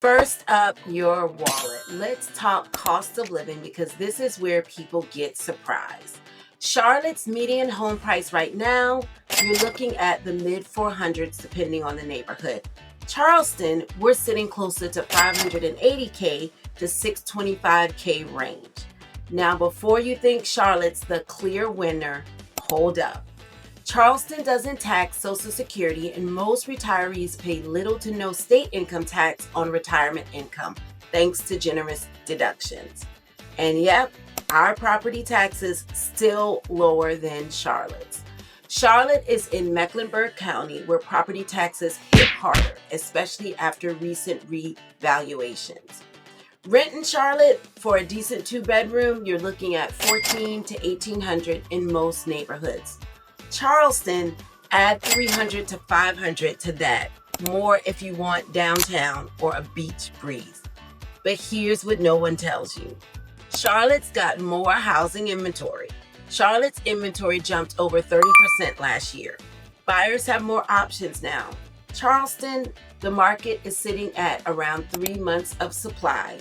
First up, your wallet. Let's talk cost of living because this is where people get surprised. Charlotte's median home price right now, you're looking at the mid 400s depending on the neighborhood. Charleston, we're sitting closer to 580K to 625K range. Now, before you think Charlotte's the clear winner, hold up. Charleston doesn't tax Social Security, and most retirees pay little to no state income tax on retirement income, thanks to generous deductions. And yep, our property taxes still lower than Charlotte's. Charlotte is in Mecklenburg County, where property taxes hit harder, especially after recent revaluations. Rent in Charlotte for a decent two-bedroom, you're looking at 14 to 1800 in most neighborhoods. Charleston, add 300 to 500 to that. More if you want downtown or a beach breeze. But here's what no one tells you. Charlotte's got more housing inventory. Charlotte's inventory jumped over 30% last year. Buyers have more options now. Charleston, the market is sitting at around 3 months of supply.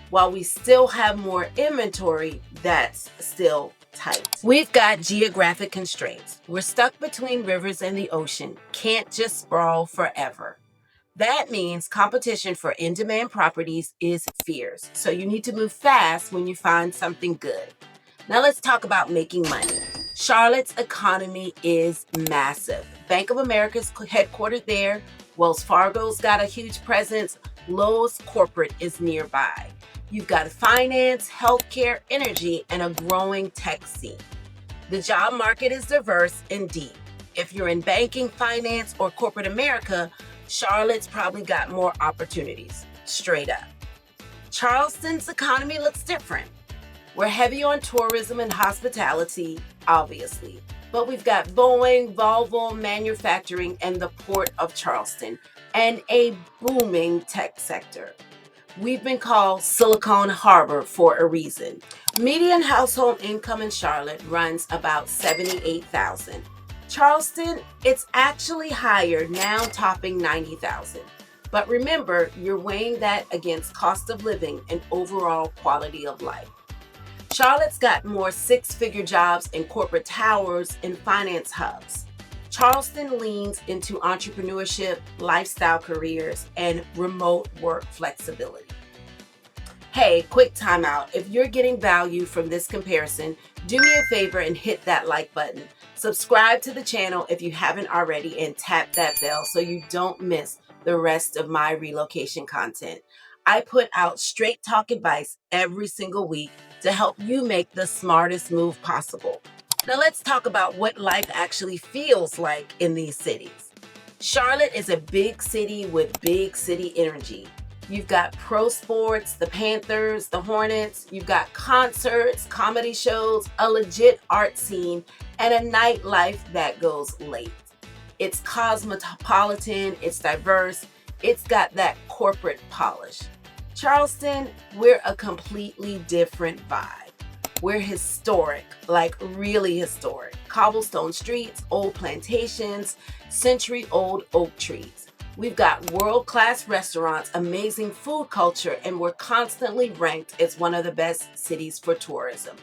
While we still have more inventory, that's still tight. We've got geographic constraints. We're stuck between rivers and the ocean. Can't just sprawl forever. That means competition for in-demand properties is fierce. So you need to move fast when you find something good. Now let's talk about making money. Charlotte's economy is massive. Bank of America's headquartered there. Wells Fargo's got a huge presence. Lowe's corporate is nearby. You've got finance, healthcare, energy, and a growing tech scene. The job market is diverse and deep. If you're in banking, finance, or corporate America, Charlotte's probably got more opportunities, straight up. Charleston's economy looks different. We're heavy on tourism and hospitality, obviously, but we've got Boeing, Volvo, manufacturing, and the Port of Charleston, and a booming tech sector. We've been called Silicon Harbor for a reason. Median household income in Charlotte runs about $78,000. Charleston, it's actually higher, now topping $90,000. But remember, you're weighing that against cost of living and overall quality of life. Charlotte's got more six-figure jobs in corporate towers and finance hubs. Charleston leans into entrepreneurship, lifestyle careers, and remote work flexibility. Hey, quick timeout. If you're getting value from this comparison, do me a favor and hit that like button. Subscribe to the channel if you haven't already and tap that bell so you don't miss the rest of my relocation content. I put out straight talk advice every single week to help you make the smartest move possible. Now let's talk about what life actually feels like in these cities. Charlotte is a big city with big city energy. You've got pro sports, the Panthers, the Hornets. You've got concerts, comedy shows, a legit art scene, and a nightlife that goes late. It's cosmopolitan, it's diverse, it's got that corporate polish. Charleston, we're a completely different vibe. We're historic, like really historic. Cobblestone streets, old plantations, century-old oak trees. We've got world-class restaurants, amazing food culture, and we're constantly ranked as one of the best cities for tourism.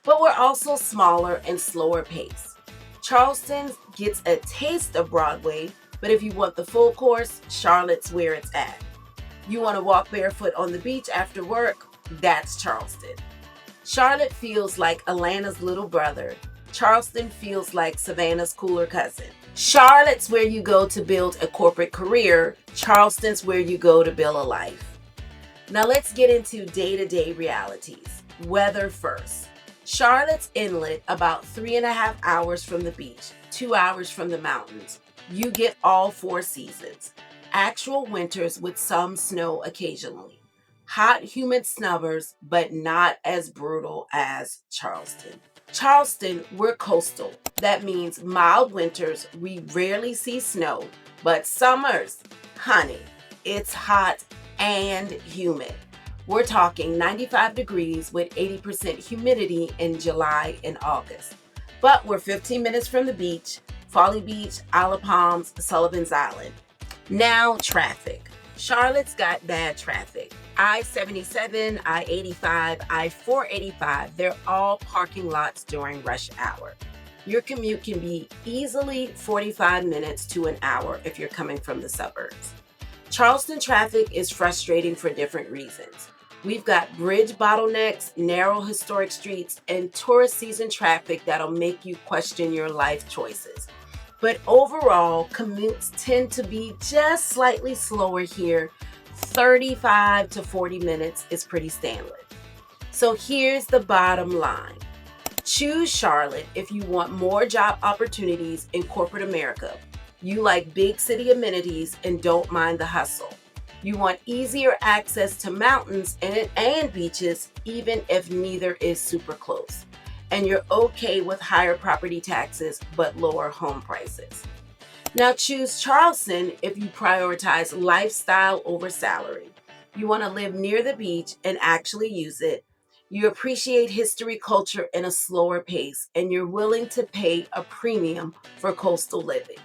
But we're also smaller and slower paced. Charleston gets a taste of Broadway, but if you want the full course, Charlotte's where it's at. You want to walk barefoot on the beach after work? That's Charleston. Charlotte feels like Atlanta's little brother. Charleston feels like Savannah's cooler cousin. Charlotte's where you go to build a corporate career. Charleston's where you go to build a life. Now let's get into day-to-day realities. Weather first. Charlotte's inlet, about 3.5 hours from the beach, 2 hours from the mountains. You get all 4 seasons. Actual winters with some snow occasionally. Hot, humid snubbers, but not as brutal as Charleston. Charleston, we're coastal. That means mild winters, we rarely see snow, but summers, honey, it's hot and humid. We're talking 95 degrees with 80% humidity in July and August. But we're 15 minutes from the beach, Folly Beach, Isle of Palms, Sullivan's Island. Now, traffic. Charlotte's got bad traffic. I-77, I-85, I-485, they're all parking lots during rush hour. Your commute can be easily 45 minutes to an hour if you're coming from the suburbs. Charleston traffic is frustrating for different reasons. We've got bridge bottlenecks, narrow historic streets, and tourist season traffic that'll make you question your life choices. But overall, commutes tend to be just slightly slower here. 35 to 40 minutes is pretty standard. So here's the bottom line. Choose Charlotte if you want more job opportunities in corporate America. You like big city amenities and don't mind the hustle. You want easier access to mountains and beaches, even if neither is super close. And you're okay with higher property taxes but lower home prices. Now choose Charleston if you prioritize lifestyle over salary. You want to live near the beach and actually use it. You appreciate history, culture, in a slower pace, and you're willing to pay a premium for coastal living.